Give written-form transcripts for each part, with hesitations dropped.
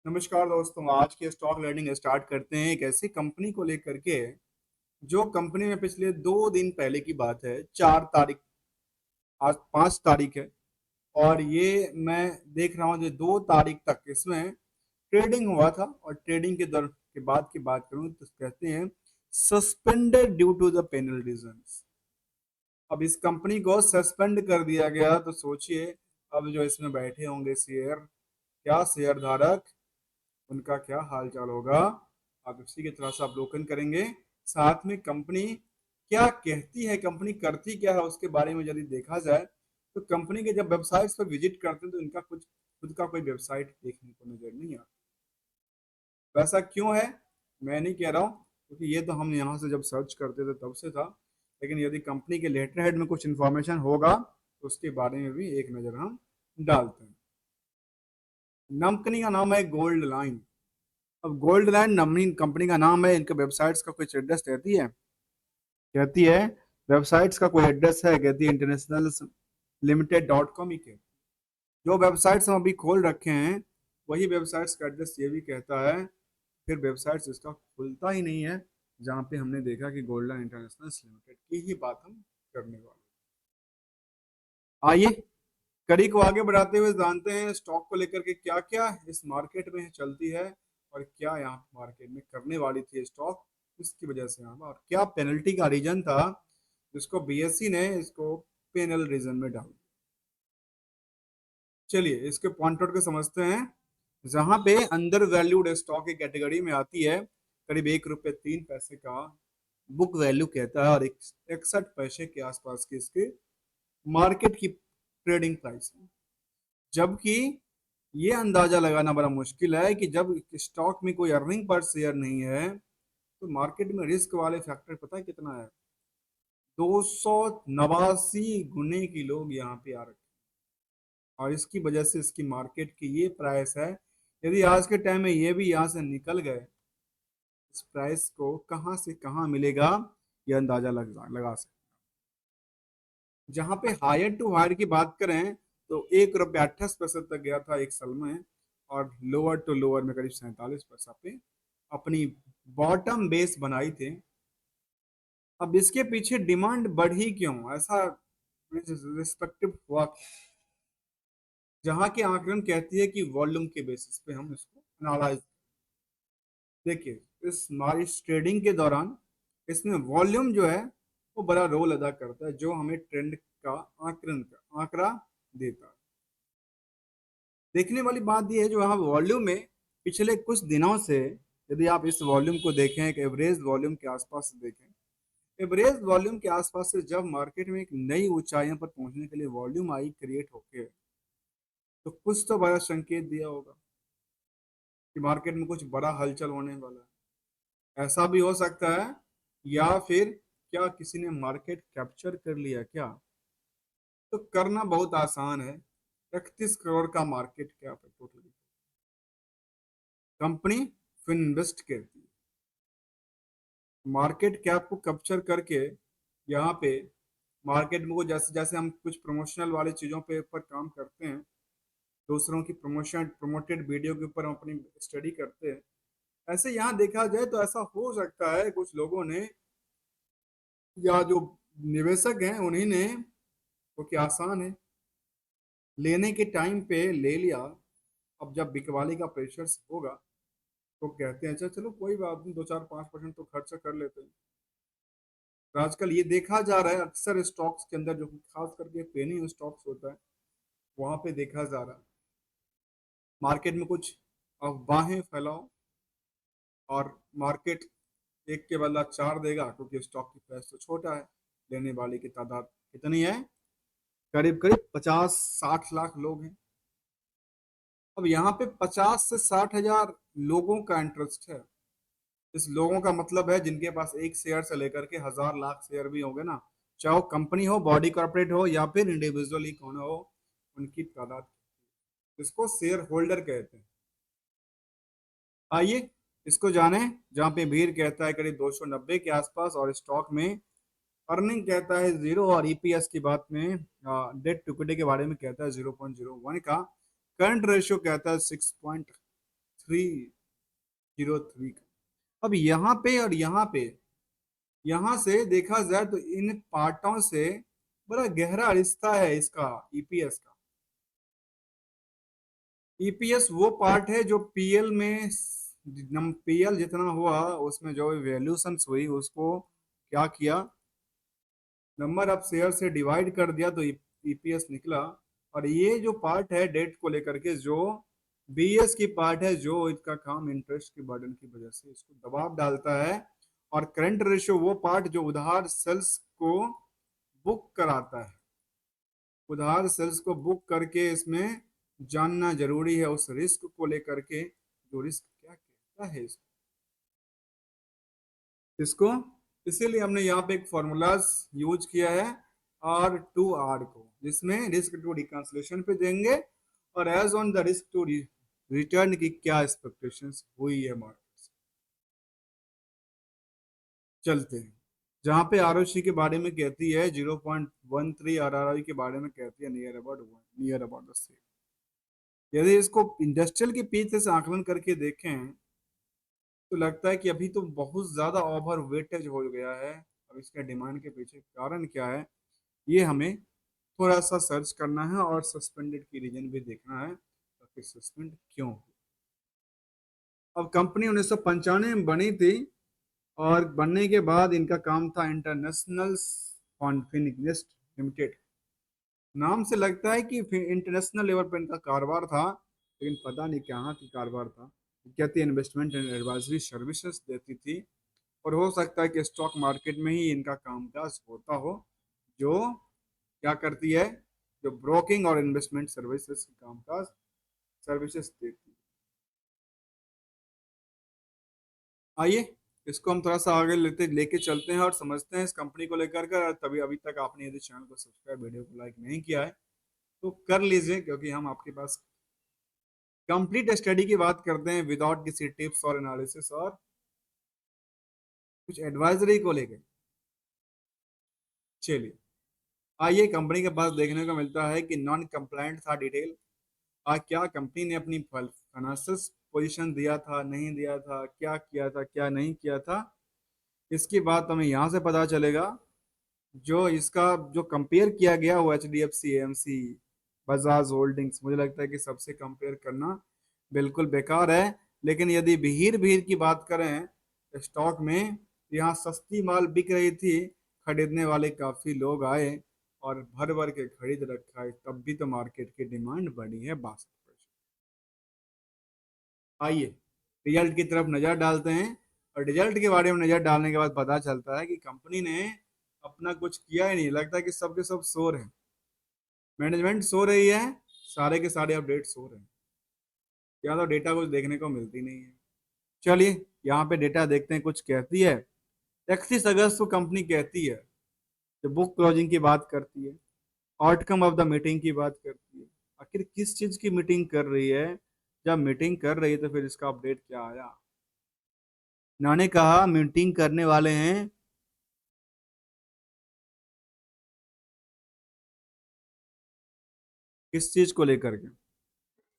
नमस्कार दोस्तों, आज की स्टॉक लर्निंग स्टार्ट करते हैं एक ऐसी कंपनी को लेकर के जो कंपनी में पिछले 2 दिन पहले की बात है। 4 तारीख, आज 5 तारीख है और ये मैं देख रहा हूँ जो 2 तारीख तक इसमें ट्रेडिंग हुआ था। और ट्रेडिंग के दौर के बाद की बात करूँ तो कहते हैं suspended due to the penal reasons. अब इस कंपनी को सस्पेंड कर दिया गया तो सोचिए अब जो इसमें बैठे होंगे शेयर धारक, उनका क्या हाल चाल होगा। आप इसी की तरह से अवलोकन करेंगे। साथ में कंपनी क्या कहती है, कंपनी करती क्या है, उसके बारे में यदि देखा जाए तो कंपनी के जब वेबसाइट्स पर विजिट करते हैं तो इनका कुछ खुद का कोई वेबसाइट देखने को नजर नहीं आता। वैसा क्यों है मैं नहीं कह रहा हूँ, क्योंकि ये तो हम यहाँ से जब सर्च करते थे तब से था। लेकिन यदि कंपनी के लेटर हेड में कुछ इंफॉर्मेशन होगा तो उसके बारे में भी एक नज़र हम डालते हैं। कंपनी का नाम है गोल्ड लाइन। अब गोल्ड लाइन नमनी कंपनी का नाम है, इनके वेबसाइट्स का कुछ एड्रेस कहती है वेबसाइट्स का कोई एड्रेस है, कहती है इंटरनेशनल limited.com ही कहती है। जो वेबसाइट्स हम अभी खोल रखे हैं वही वेबसाइट्स का एड्रेस ये भी कहता है। फिर वेबसाइट्स इसका खुलता ही नहीं है जहाँ पे हमने देखा कि गोल्ड लाइन इंटरनेशनल लिमिटेड की ही बात हम करने वाले। आइए कड़ी को आगे बढ़ाते हुए जानते हैं स्टॉक को लेकर के क्या क्या इस मार्केट में चलती है और क्या यहाँ मार्केट में करने वाली थी स्टॉक, इसकी वजह से यहाँ और क्या पेनल्टी का रीजन था जिसको बीएसई ने इसको पेनल रीजन में डाल। चलिए इसके पॉइंट आउट को समझते हैं। जहां पे अंडर वैल्यूड स्टॉक की कैटेगरी में आती है, करीब ₹1.03 का बुक वैल्यू कहता है और 61 पैसे के आसपास की इसके मार्केट की ट्रेडिंग प्राइस है। जबकि ये अंदाजा लगाना बड़ा मुश्किल है कि जब स्टॉक में कोई अर्निंग पर शेयर नहीं है तो मार्केट में रिस्क वाले फैक्टर पता है कितना है? 289 गुने की लोग यहाँ पे आ रखे और इसकी वजह से इसकी मार्केट की ये प्राइस है। यदि आज के टाइम में ये भी यहाँ से निकल गए, इस प्राइस को कहाँ से कहाँ मिलेगा ये अंदाजा लगा सकते। जहाँ पे हायर टू हायर की बात करें तो ₹1.28 तक गया था एक साल में, और लोअर टू लोअर में करीब 47 पैसा पे अपनी बॉटम बेस बनाई थी। अब इसके पीछे डिमांड बढ़ी क्यों, ऐसा रिस्पेक्टिव हुआ? जहाँ की आंकड़न कहती है कि वॉल्यूम के बेसिस पे हम इसको एनालाइज। देखिए इस ट्रेडिंग के दौरान इसमें वॉल्यूम जो है वो बड़ा रोल अदा करता है, जो हमें ट्रेंड का आंकड़ा देता है। देखने वाली बात यह है जो यहाँ वॉल्यूम में पिछले कुछ दिनों से, यदि आप इस वॉल्यूम को देखें एक एवरेज वॉल्यूम के आसपास से देखें, एवरेज वॉल्यूम के आसपास से जब मार्केट में एक नई ऊंचाइयों पर पहुंचने के लिए वॉल्यूम आई क्रिएट होके, तो कुछ तो बड़ा संकेत दिया होगा कि मार्केट में कुछ बड़ा हलचल होने वाला है। ऐसा भी हो सकता है, या फिर क्या किसी ने मार्केट कैप्चर कर लिया क्या? तो करना बहुत आसान है। 31 करोड़ का मार्केट कैप है टोटल, कंपनी फिनवेस्ट कहती है। मार्केट कैप को कैप्चर करके यहाँ पे मार्केट में को जैसे जैसे हम कुछ प्रमोशनल वाली चीज़ों पे ऊपर काम करते हैं, दूसरों की प्रमोटेड वीडियो के ऊपर हम अपनी स्टडी करते हैं, ऐसे यहाँ देखा जाए तो ऐसा हो सकता है कुछ लोगों ने या जो निवेशक हैं उन्हीं ने, क्योंकि आसान है लेने के टाइम पे ले लिया। अब जब बिकवाली का प्रेशर होगा तो कहते हैं अच्छा चलो कोई बात नहीं, 2-4-5% तो खर्चा कर लेते हैं। तो आजकल ये देखा जा रहा है अक्सर स्टॉक्स के अंदर, जो खास करके पेनी स्टॉक्स होता है वहां पे देखा जा रहा है मार्केट में कुछ अफवाहें फैलाओ और मार्केट एक के बदला चार देगा, क्योंकि स्टॉक की प्राइस तो छोटा है, लेने वाले की तादाद कितनी है? करीब करीब 50-60 लाख लोग हैं। अब यहाँ पे 50 से 60 हजार लोगों का इंटरेस्ट है। इस लोगों का मतलब है जिनके पास एक शेयर से लेकर के हजार लाख शेयर भी होंगे ना, चाहे वो कंपनी हो, बॉडी कॉर्पोरेट हो या फिर इंडिविजुअल ही कौन हो, उनकी तादाद, इसको शेयर होल्डर कहते हैं। आइए इसको जाने। जहाँ पे भीड़ कहता है करीब 290 के आसपास और स्टॉक में अर्निंग कहता है जीरो, और ईपीएस की बात में डेट टू इक्विटी के बारे में कहता है 0.01 का, करंट रेशियो कहता है 6.6 303 का। अब यहाँ पे और यहाँ पे, यहाँ से देखा जाए तो इन पार्टों से बड़ा गहरा रिश्ता है इसका ईपीएस का। ईपीएस वो पार्ट है जो पीएल में, पीएल जितना हुआ उसमें जो वैल्यूशन हुई उसको क्या किया, नंबर ऑफ शेयर से डिवाइड कर दिया तो ईपीएस निकला। और ये जो पार्ट है डेट को लेकर के, जो बीएस की पार्ट है, जो इसका काम इंटरेस्ट के बर्डन की वजह से इसको दबाव डालता है। और करंट रेशियो वो पार्ट जो उधार सेल्स को बुक कराता है। उधार सेल्स को बुक करके इसमें जानना जरूरी है उस रिस्क को लेकर के, जो रिस्क क्या कहता है इसको। इसीलिए हमने यहाँ पे एक फॉर्मूलाज यूज किया है R2R को, जिसमें रिस्क टू रिकंसिलेशन पे देंगे और as on the risk to return की क्या एक्सपेक्टेशंस हुई है मार्केट से। चलते हैं जहाँ पे आरओसी के बारे में कहती है 0.13, आरआरओई के बारे में कहती है नियर अबाउट द सेम। यदि इसको इंडस्ट्रियल के पीछे से आकलन करके देखें तो लगता है कि अभी तो बहुत ज्यादा ओवर वेटेज हो गया है। अब इसके डिमांड के पीछे कारण क्या है, ये हमें थोड़ा सा सर्च करना है और सस्पेंडेड की रीजन भी देखना है, ताकि सस्पेंड क्यों हो। अब कंपनी 1995 में बनी थी और बनने के बाद इनका काम था इंटरनेशनल कॉन्फिनिस्ट लिमिटेड। नाम से लगता है कि इंटरनेशनल लेवल पर इनका कारोबार था, लेकिन पता नहीं कहाँ की कारोबार था। कहती इन्वेस्टमेंट एंड एडवाइजरी सर्विसेज देती थी, और हो सकता है कि स्टॉक मार्केट में ही इनका कामकाज होता हो। जो क्या करती है, जो ब्रोकिंग और इन्वेस्टमेंट सर्विसेज की कामकाज सर्विसेज देती है। आइए इसको हम थोड़ा सा आगे लेके चलते हैं और समझते हैं इस कंपनी को लेकर कर। तभी अभी तक आपने यदि चैनल को सब्सक्राइब, वीडियो को लाइक नहीं किया है तो कर लीजिए, क्योंकि हम आपके पास कंप्लीट स्टडी की बात करते हैं विदाउट किसी टिप्स और एनालिसिस और कुछ एडवाइजरी को लेकर। चलिए आइए, कंपनी के पास देखने को मिलता है कि नॉन कंप्लायंट था डिटेल। क्या कंपनी ने अपनी फाइनेंशियल पोजीशन दिया था, नहीं दिया था, क्या किया था, क्या नहीं किया था, इसकी बात हमें यहाँ से पता चलेगा। जो इसका जो कंपेयर किया गया वो HDFC AMC बजाज होल्डिंग्स, मुझे लगता है कि सबसे कंपेयर करना बिल्कुल बेकार है। लेकिन यदि भीड़ भीड़ की बात करें स्टॉक में, यहाँ सस्ती माल बिक रही थी, खरीदने वाले काफी लोग आए और भर भर के खरीद रखा है, तब भी तो मार्केट की डिमांड बढ़ी है 62%। आइए रिजल्ट की तरफ नजर डालते हैं, और रिजल्ट के बारे में नजर डालने के बाद पता चलता है कि कंपनी ने अपना कुछ किया ही नहीं। लगता है कि सबके सब सो रहे हैं, मैनेजमेंट सो रही है, सारे के सारे अपडेट सो रहे हैं, या तो डेटा कुछ देखने को मिलती नहीं है। चलिए यहाँ पे डेटा देखते हैं कुछ कहती है। 31 अगस्त को कंपनी कहती है, जो बुक क्लोजिंग की बात करती है, आउटकम ऑफ द मीटिंग की बात करती है। आखिर किस चीज की मीटिंग कर रही है, जब मीटिंग कर रही है तो फिर इसका अपडेट क्या आया। उन्होंने कहा मीटिंग करने वाले हैं किस चीज को लेकर के,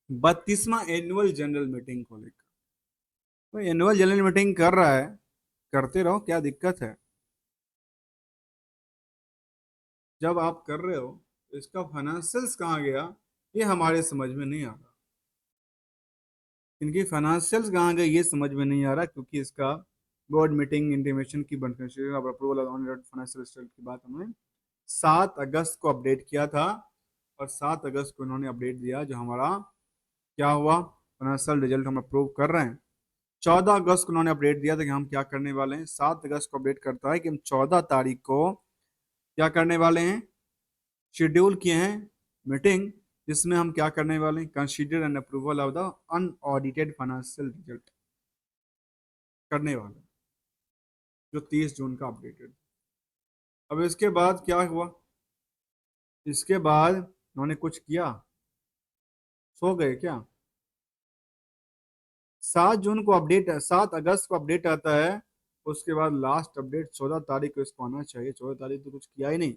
32वां एनुअल जनरल मीटिंग को लेकर। तो एनुअल जनरल मीटिंग कर रहा है, करते रहो, क्या दिक्कत है। जब आप कर रहे हो इसका फाइनेंशियल्स कहाँ गया, ये हमारे समझ में नहीं आ रहा। इनकी फाइनेंशियल्स कहाँ गए ये समझ में नहीं आ रहा, क्योंकि इसका बोर्ड मीटिंग इंटीमेशन की अप्रूवल ऑन फाइनेंशियल स्टेटमेंट की बात हमने 7 अगस्त को अपडेट किया था, और 7 अगस्त को इन्होंने अपडेट दिया जो हमारा क्या हुआ, फाइनेंशियल रिजल्ट हम अप्रूव कर रहे हैं। 14 अगस्त को उन्होंने अपडेट दिया था कि हम क्या करने वाले हैं। 7 अगस्त को अपडेट करता है कि हम 14 तारीख को क्या करने वाले हैं, शेड्यूल किए हैं मीटिंग, जिसमें हम क्या करने वाले हैं, consider and approval of the unaudited financial result करने वाले, जो 30 जून का अपडेटेड। अब इसके बाद क्या हुआ, इसके बाद उन्होंने कुछ किया, सो गए क्या। 7 जून को अपडेट, 7 अगस्त को अपडेट आता है, उसके बाद लास्ट अपडेट 14 तारीख को इसको आना चाहिए। 14 तारीख तो कुछ किया ही नहीं,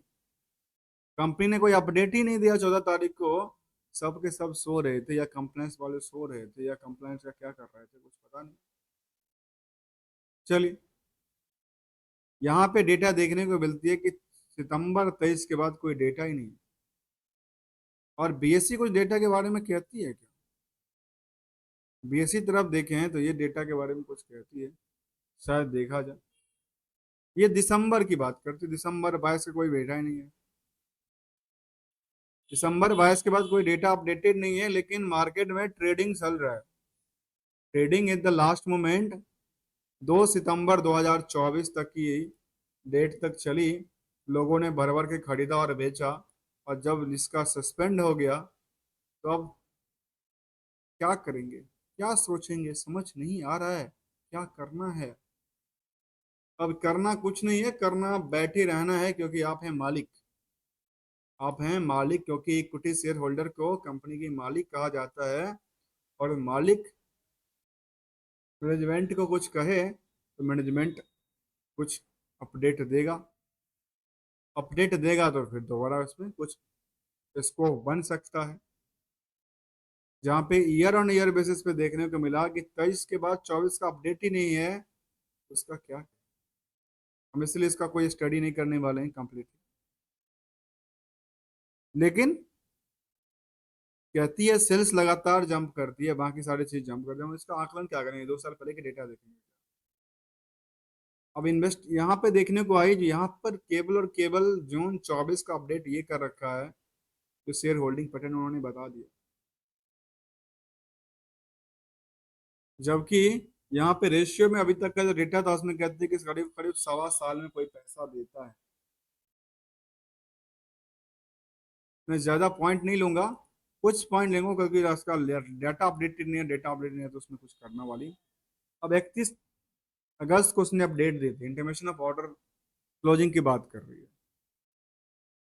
कंपनी ने कोई अपडेट ही नहीं दिया 14 तारीख को। सब के सब सो रहे थे, या कंप्लायंस वाले सो रहे थे, या कंप्लायंस का क्या कर रहे थे, कुछ पता नहीं। चलिए, यहाँ पे डेटा देखने को मिलती है कि सितंबर 23 के बाद कोई डेटा ही नहीं। और बीएससी कुछ डेटा के बारे में कहती है क्या? बीएससी तरफ देखे हैं तो ये डेटा के बारे में कुछ कहती है, शायद देखा जाए। ये दिसंबर की बात करती है, दिसंबर 22 का कोई डेटा ही नहीं है। दिसंबर 22 के बाद कोई डेटा अपडेटेड नहीं है, लेकिन मार्केट में ट्रेडिंग चल रहा है। Trading at the last moment 2 सितंबर 2024 तक की डेट तक चली। लोगों ने भर भर के खरीदा और बेचा, और जब इसका सस्पेंड हो गया तो अब क्या करेंगे, क्या सोचेंगे, समझ नहीं आ रहा है क्या करना है। अब करना कुछ नहीं है, करना बैठे रहना है, क्योंकि आप हैं मालिक। आप हैं मालिक, क्योंकि इक्विटी शेयर होल्डर को कंपनी की मालिक कहा जाता है। और मालिक मैनेजमेंट को कुछ कहे तो मैनेजमेंट कुछ अपडेट देगा। अपडेट देगा तो फिर दोबारा उसमें कुछ स्कोप बन सकता है। जहाँ पे ईयर ऑन ईयर बेसिस पे देखने को मिला कि 23 के बाद 24 का अपडेट ही नहीं है, उसका क्या। हम इसलिए इसका कोई स्टडी नहीं करने वाले हैं कंप्लीट। लेकिन कहती है सेल्स लगातार जंप करती है, बाकी सारी चीज जंप करती है। हम इसका आकलन क्या करेंगे, 2 साल पहले के डेटा देखेंगे। अब इन्वेस्ट यहाँ पे देखने को आई, जो यहाँ पर केबल और केबल जून 24 का अपडेट ये कर रखा है, जो शेयर होल्डिंग पैटर्न उन्होंने बता दिया। जबकि यहाँ पे रेशियो में अभी तक का जो डेटा था उसमें कहते हैं कि करीब करीब 1.25 साल में कोई पैसा देता है। मैं ज्यादा पॉइंट नहीं लूंगा, कुछ पॉइंट लेंगे, क्योंकि उसका डाटा अपडेटेड नहीं है। डाटा अपडेट नहीं है तो उसमें कुछ करना वाली। अब 31 अगस्त को उसने अपडेट दी थी, इंटीमेशन ऑफ ऑर्डर क्लोजिंग की बात कर रही है।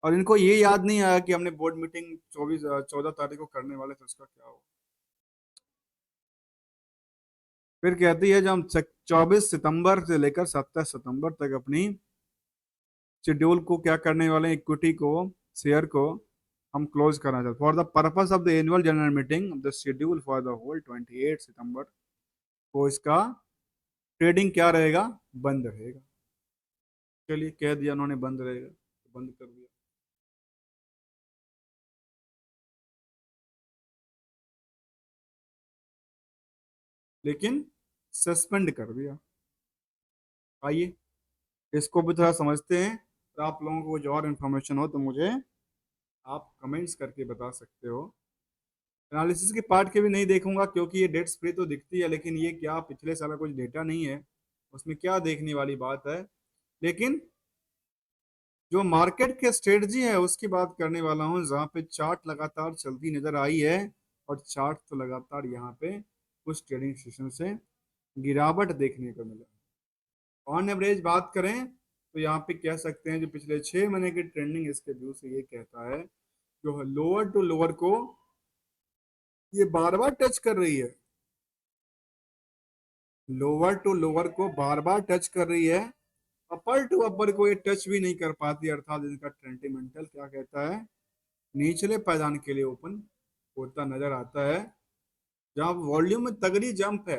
और इनको ये याद नहीं आया कि हमने बोर्ड मीटिंग 14 तारीख को करने वाले थे, उसका क्या हो। फिर कहती है जब हम 24 सितंबर से लेकर 27 सितंबर तक अपनी शेड्यूल को क्या करने वाले हैं, इक्विटी को, शेयर को हम क्लोज करना चाहते। For the purpose of the annual general meeting the schedule for the whole 28 सितंबर को इसका ट्रेडिंग क्या रहेगा, बंद रहेगा। चलिए, कह दिया उन्होंने बंद रहेगा तो बंद कर दिया। लेकिन सस्पेंड कर दिया। आइए इसको भी थोड़ा समझते हैं। तो आप लोगों को कुछ और इन्फॉर्मेशन हो तो मुझे आप कमेंट्स करके बता सकते हो। एनालिसिस के पार्ट के भी नहीं देखूंगा, क्योंकि ये डेट्स फ्री तो दिखती है, लेकिन ये क्या पिछले साल का कुछ डेटा नहीं है, उसमें क्या देखने वाली बात है। लेकिन जो मार्केट के स्ट्रेटजी है उसकी बात करने वाला हूँ, जहाँ पे चार्ट लगातार चलती नजर आई है। और चार्ट तो लगातार यहाँ पे कुछ ट्रेडिंग सेशन से गिरावट देखने को मिला। ऑन एवरेज बात करें तो यहाँ पे कह सकते हैं जो पिछले 6 महीने की ट्रेंडिंग इसके व्यू से ये कहता है, जो लोअर टू लोअर को ये बार बार टच कर रही है। लोअर टू लोअर को बार बार टच कर रही है। अपर टू अपर को ये टच भी नहीं कर पाती, अर्थात इनका सेंटिमेंटल क्या कहता है, निचले पायदान के लिए ओपन होता नजर आता है। जहां वॉल्यूम में तगड़ी जंप है,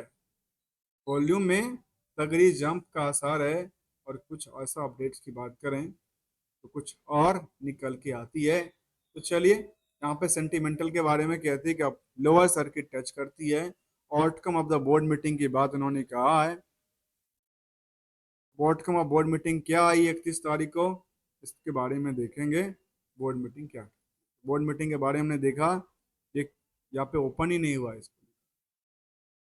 वॉल्यूम में तगड़ी जंप का आसार है। और कुछ ऐसा अपडेट्स की बात करें तो कुछ और निकल के आती है। तो चलिए, यहाँ पे सेंटिमेंटल के बारे में कहती है कि अब लोअर सर्किट टच करती है। Outcome of the board meeting की बात उन्होंने कहा है। आउटकम ऑफ बोर्ड मीटिंग क्या आई 31 तारीख को, इसके बारे में देखेंगे। बोर्ड मीटिंग क्या, बोर्ड मीटिंग के बारे में हमने देखा, ये यहाँ पे ओपन ही नहीं हुआ। इसको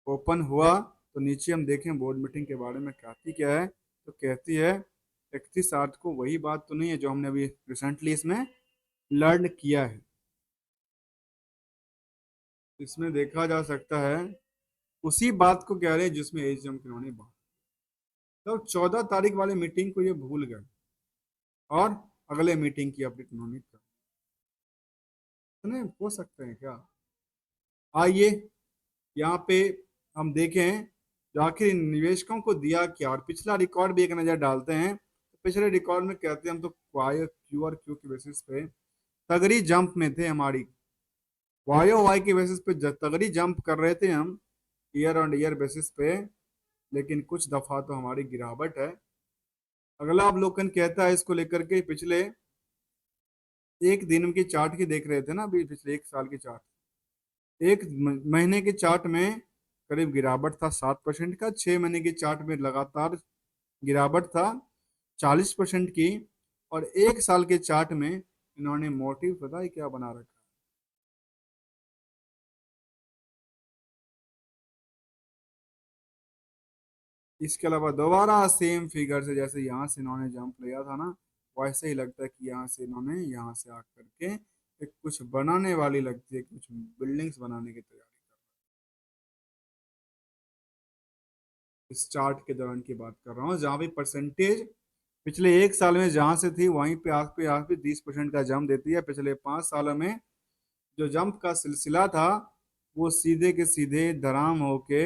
ओपन हुआ तो नीचे हम देखें बोर्ड मीटिंग के बारे में कहती क्या है। तो कहती है 31/8 को वही बात तो नहीं है जो हमने अभी रिसेंटली इसमें लर्न किया है। इसमें देखा जा सकता है उसी बात को कह रहे हैं जिसमें एजीएम की उन्होंने बात, तो 14 तारीख वाले मीटिंग को ये भूल गए और अगले मीटिंग की अपडेट उन्होंने कर। हो सकते हैं क्या। आइए यहाँ पे हम देखें जो आखिर इन निवेशकों को दिया क्या, और पिछला रिकॉर्ड भी एक नजर डालते हैं। तो पिछले रिकॉर्ड में कहते हैं हम तो क्यू और क्यू के बेसिस पे तगड़ी जंप में थे हमारी वायो वाई के बेसिस पे तगड़ी जंप कर रहे थे हम, ईयर ऑन ईयर बेसिस पे, लेकिन कुछ दफा तो हमारी गिरावट है। अगला अवलोकन कहता है इसको लेकर के, पिछले एक दिन की चार्ट की देख रहे थे ना अभी, पिछले एक साल की चार्ट, एक महीने के चार्ट में करीब गिरावट था 7% का, 6 महीने की चार्ट में लगातार गिरावट था 40% की, और एक साल के चार्ट में इन्होंने मोटिव पता है क्या बना रखा। इसके अलावा दोबारा सेम फिगर से, जैसे यहाँ से इन्होंने जंप लिया था ना, वैसे ही लगता है कि यहाँ से इन्होंने यहाँ से आकर के एक कुछ बनाने वाली लगती है, कुछ बिल्डिंग्स बनाने की तैयारी कर रहा है। इस चार्ट के दौरान की बात कर रहा हूँ, जहाँ भी परसेंटेज पिछले एक साल में जहां से थी वहीं पे आप भी 30% का जंप देती है। पिछले 5 सालों में जो जंप का सिलसिला था वो सीधे के सीधे धराम होके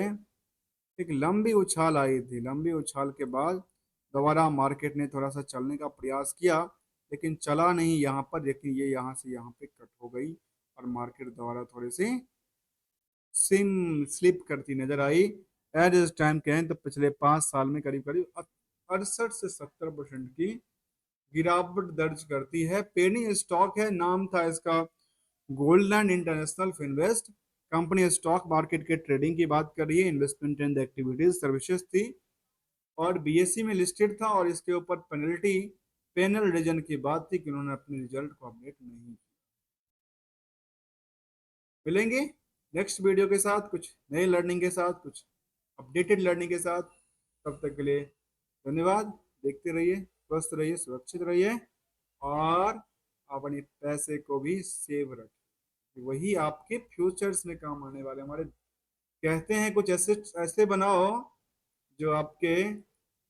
एक लंबी उछाल आई थी। लंबी उछाल के बाद दोबारा मार्केट ने थोड़ा सा चलने का प्रयास किया, लेकिन चला नहीं यहाँ पर, लेकिन ये यहाँ से यहाँ पे कट हो गई और मार्केट दोबारा थोड़ी सी सिम स्लिप करती नजर आई। एट इस टाइम कहें तो पिछले 5 साल में करीब करीब 68 से 70% की गिरावट दर्ज करती है। पेनी स्टॉक है, नाम था इसका Goldland International Finvest. Company stock market के ट्रेडिंग की बात कर रही है, इन्वेस्टमेंट एंड एक्टिविटीज सर्विसेज थी, और बीएसई में लिस्टेड था, और इसके ऊपर पेनल्टी पैनल रीजन की बात थी कि उन्होंने अपने रिजल्ट को अपडेट नहीं किया। मिलेंगे नेक्स्ट वीडियो के साथ, कुछ नए लर्निंग के साथ, कुछ अपडेटेड लर्निंग के साथ। तब तक के लिए धन्यवाद। देखते रहिए, स्वस्थ रहिए, सुरक्षित रहिए, और अपने पैसे को भी सेव रखें, वही आपके फ्यूचर्स में काम आने वाले। हमारे कहते हैं कुछ ऐसे ऐसे बनाओ जो आपके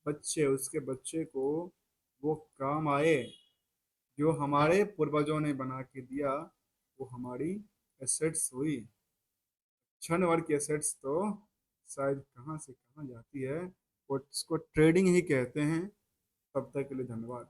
बच्चे, उसके बच्चे को वो काम आए, जो हमारे पूर्वजों ने बना के दिया वो हमारी एसेट्स हुई। क्षण भर की एसेट्स तो शायद कहाँ से कहाँ जाती है, वो इसको ट्रेडिंग ही कहते हैं। तब तक के लिए धन्यवाद।